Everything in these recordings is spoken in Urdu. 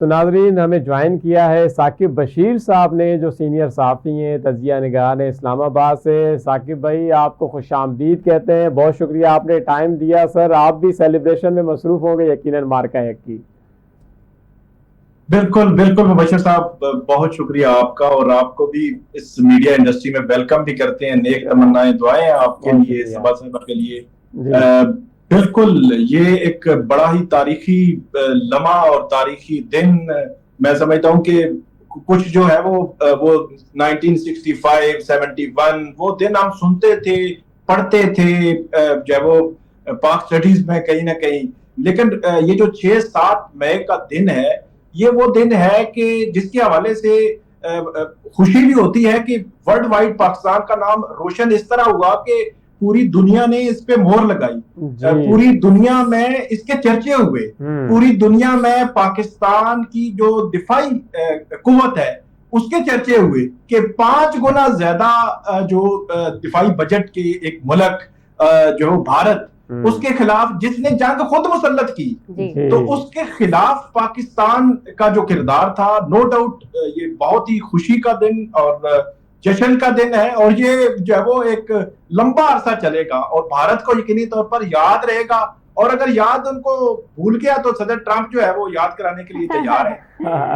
تو ناظرین ہمیں جوائن کیا ہے ثاقب بشیر صاحب نے، جو سینئر صحافی ہیں، تجزیہ نگار ہیں اسلام آباد سے۔ ثاقب بھائی آپ کو خوش آمدید کہتے ہیں، بہت شکریہ آپ نے ٹائم دیا سر۔ آپ بھی سیلیبریشن میں مصروف ہوں گے یقیناً مارکا ایک کی۔ بالکل بالکل مبشر صاحب، بہت شکریہ آپ کا، اور آپ کو بھی اس میڈیا انڈسٹری میں ویلکم بھی کرتے ہیں، نیک تمنائیں دعائیں آپ کے لیے، صبا صاحبہ کے لیے۔ بالکل یہ ایک بڑا ہی تاریخی لمحہ اور تاریخی دن میں سمجھتا ہوں کہ کچھ جو ہے وہ 1965 71 وہ دن ہم سنتے تھے، پڑھتے تھے جو ہے وہ پاک اسٹڈیز میں کہیں نہ کہیں، لیکن یہ جو 6-7 مئی کا دن ہے، یہ وہ دن ہے کہ جس کے حوالے سے خوشی بھی ہوتی ہے کہ ورلڈ وائڈ پاکستان کا نام روشن اس طرح ہوا کہ پوری دنیا نے اس پہ مہر لگائی، پوری دنیا میں اس کے چرچے ہوئے، پوری دنیا میں پاکستان کی جو دفاعی قوت ہے اس کے چرچے ہوئے کہ 5 گنا زیادہ جو دفاعی بجٹ کے ایک ملک جو بھارت، اس کے خلاف جس نے جنگ خود مسلط کی، تو اس کے خلاف پاکستان کا جو کردار تھا، نو ڈاؤٹ یہ بہت ہی خوشی کا دن اور جشن کا دن ہے، اور یہ جو ہے وہ ایک لمبا عرصہ چلے گا اور بھارت کو یقینی طور پر یاد رہے گا، اور اگر یاد ان کو بھول گیا تو صدر ٹرمپ جو ہے وہ یاد کرانے کے لیے تیار ہے۔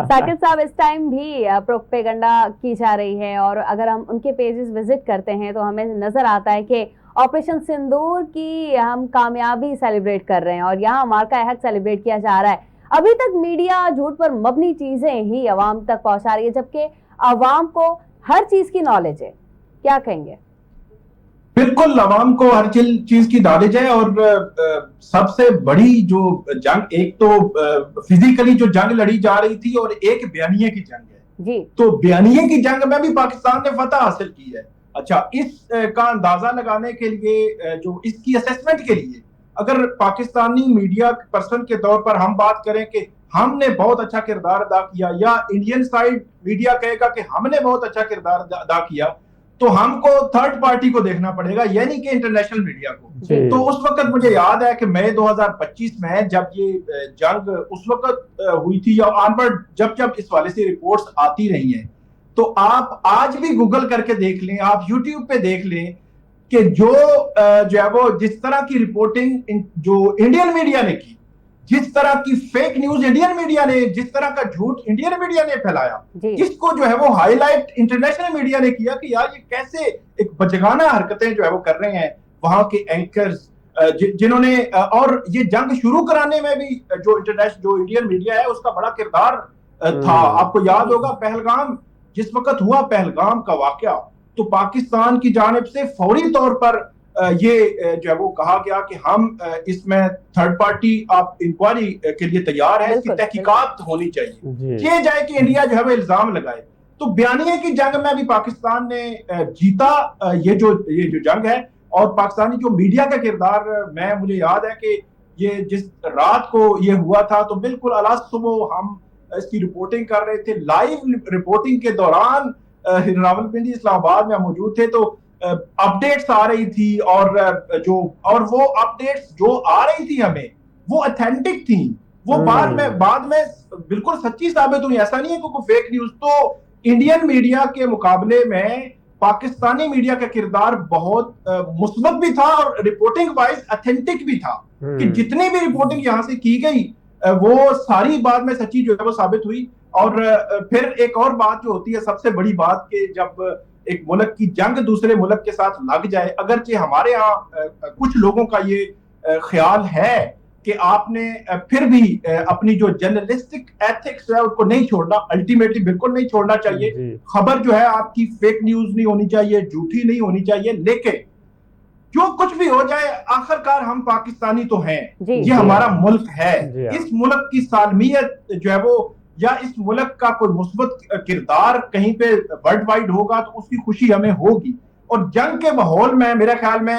ثاقب صاحب اس ٹائم بھی پروپیگنڈا کی جا رہی ہے، اور اگر ہم ان کے پیجز وزٹ کرتے ہیں تو ہمیں نظر آتا ہے کہ آپریشن سندور کی ہم کامیابی سیلیبریٹ کر رہے ہیں، اور یہاں مارکا حق سیلیبریٹ کیا جا رہا ہے۔ ابھی تک میڈیا جھوٹ پر مبنی چیزیں ہی عوام تک پہنچا رہی ہے، جبکہ عوام کو ہر چیز کی نالج ہے، کیا کہیں گے؟ بالکل عوام کو ہر چیز کی نالج ہے، اور سب سے بڑی جو جنگ، ایک تو فزیکلی جو جنگ لڑی جا رہی تھی، اور ایک بیانیے کی جنگ ہے، تو بیانیے کی جنگ میں بھی پاکستان نے فتح حاصل کی ہے۔ اچھا، اس کا اندازہ لگانے کے لیے، جو اس کی اسیسمنٹ کے لیے اگر پاکستانی میڈیا پرسن کے طور پر ہم بات کریں کہ ہم نے بہت اچھا کردار ادا کیا، یا انڈین سائیڈ میڈیا کہے گا کہ ہم نے بہت اچھا کردار ادا کیا، تو ہم کو تھرڈ پارٹی کو دیکھنا پڑے گا، یعنی کہ انٹرنیشنل میڈیا کو۔ تو اس وقت مجھے یاد ہے کہ مئی 2025 میں جب یہ جنگ اس وقت ہوئی تھی، یا آنورڈ جب اس والے سے رپورٹس آتی رہی ہیں، تو آپ آج بھی گوگل کر کے دیکھ لیں، آپ یوٹیوب پہ دیکھ لیں کہ جو ہے وہ جس طرح کی رپورٹنگ جو انڈین میڈیا نے کی، جس طرح کی فیک نیوز انڈین میڈیا نے، جس طرح کا جھوٹ انڈین میڈیا نے پھیلایا، جس کو جو ہے وہ ہائی لائٹ انٹرنیشنل میڈیا نے کیا کہ یار یہ کیسے ایک بچگانہ حرکتیں جو ہے وہ کر رہے ہیں وہاں کے اینکرز، جنہوں نے، اور یہ جنگ شروع کرانے میں بھی جو انڈین میڈیا ہے اس کا بڑا کردار تھا۔ آپ کو یاد ہوگا پہلگام جس وقت ہوا، پہلگام کا واقعہ، تو پاکستان کی جانب سے فوری طور پر یہ جو ہے وہ کہا گیا کہ ہم اس میں تھرڈ پارٹی آپ انکوائری کے لیے تیار ہیں، اس کی تحقیقات ہونی چاہیے، یہ جائے کہ انڈیا جو ہے وہ الزام لگائے۔ تو بیانیے کی جنگ میں بھی پاکستان نے جیتا یہ جو جنگ ہے، اور پاکستانی جو میڈیا کا کردار، مجھے یاد ہے کہ یہ جس رات کو یہ ہوا تھا تو بالکل صبح ہم اس کی رپورٹنگ کر رہے تھے، لائیو رپورٹنگ کے دوران راولپنڈی اسلام آباد میں موجود تھے، تو اپڈیٹس آ رہی تھی، اور وہ اپڈیٹس جو آ رہی تھی ہمیں وہ اتھینٹک تھیں، وہ بعد میں بالکل سچی ثابت ہوئی، ایسا نہیں ہے کوئی فیک نیوز۔ تو انڈین میڈیا کے مقابلے میں پاکستانی میڈیا کا کردار بہت مثبت بھی تھا، اور رپورٹنگ وائز اتھینٹک بھی تھا، کہ جتنی بھی رپورٹنگ یہاں سے کی گئی وہ ساری بعد میں سچی جو ہے وہ ثابت ہوئی۔ اور پھر ایک اور بات جو ہوتی ہے سب سے بڑی بات، کہ جب ایک ملک کی جنگ دوسرے ملک کے ساتھ لگ جائے، اگرچہ ہمارے ہاں کچھ لوگوں کا یہ خیال ہے کہ آپ نے پھر بھی اپنی جو جرنلسٹک ایتھکس ہے اس کو نہیں چھوڑنا، الٹیمیٹلی بالکل نہیں چھوڑنا چاہیے، خبر جو ہے آپ کی فیک نیوز نہیں ہونی چاہیے، جھوٹی نہیں ہونی چاہیے، لیکن جو کچھ بھی ہو جائے آخرکار ہم پاکستانی تو ہیں، یہ ہمارا ملک ہے، اس ملک کی سالمیت جو ہے وہ، یا اس ملک کا کوئی مثبت کردار کہیں پہ ورلڈ وائڈ ہوگا تو اس کی خوشی ہمیں ہوگی۔ اور جنگ کے ماحول میں میرے خیال میں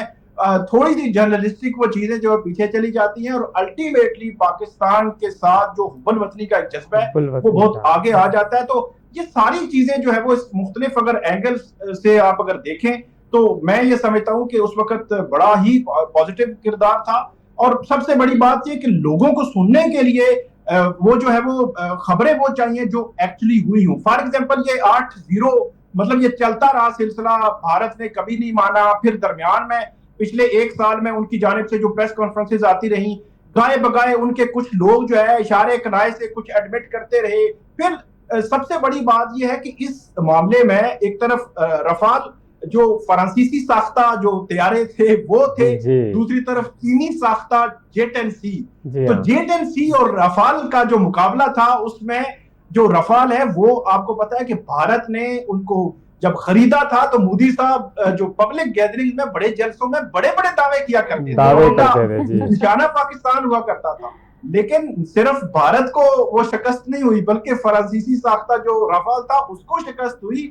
تھوڑی سی جرنلسٹک وہ چیزیں جو پیچھے چلی جاتی ہیں، اور الٹیمیٹلی پاکستان کے ساتھ جو حب الوطنی کا ایک جذبہ ہے وہ بہت آگے آ جاتا ہے۔ تو یہ ساری چیزیں جو ہے وہ اس مختلف اگر اینگل سے آپ اگر دیکھیں تو میں یہ سمجھتا ہوں کہ اس وقت بڑا ہی پازیٹیو کردار تھا، اور سب سے بڑی بات یہ کہ لوگوں کو سننے کے لیے وہ جو ہے وہ خبریں وہ چاہیے جو ایکچولی ہوئی ہوں. فار ایگزامپل یہ 8-0 مطلب یہ چلتا رہا سلسلہ, بھارت نے کبھی نہیں مانا. پھر درمیان میں پچھلے 1 سال میں ان کی جانب سے جو پریس کانفرنسز آتی رہیں, گائے بگائے ان کے کچھ لوگ جو ہے اشارے کنائے سے کچھ ایڈمٹ کرتے رہے. پھر سب سے بڑی بات یہ ہے کہ اس معاملے میں ایک طرف رفال جو فرانسیسی ساختہ جو طیارے تھے وہ تھے, دوسری طرف چینی ساختہ جیٹ-10C. تو جیٹ-10C اور رفال کا جو مقابلہ تھا, اس میں جو رفال ہے وہ آپ کو پتا ہے کہ بھارت نے ان کو جب خریدا تھا تو مودی صاحب جو پبلک گیدرنگ میں بڑے جلسوں میں بڑے بڑے دعوے کیا کرتے تھے, نشانہ پاکستان ہوا کرتا تھا. لیکن صرف بھارت کو وہ شکست نہیں ہوئی بلکہ فرانسیسی ساختہ جو رفال تھا اس کو شکست ہوئی.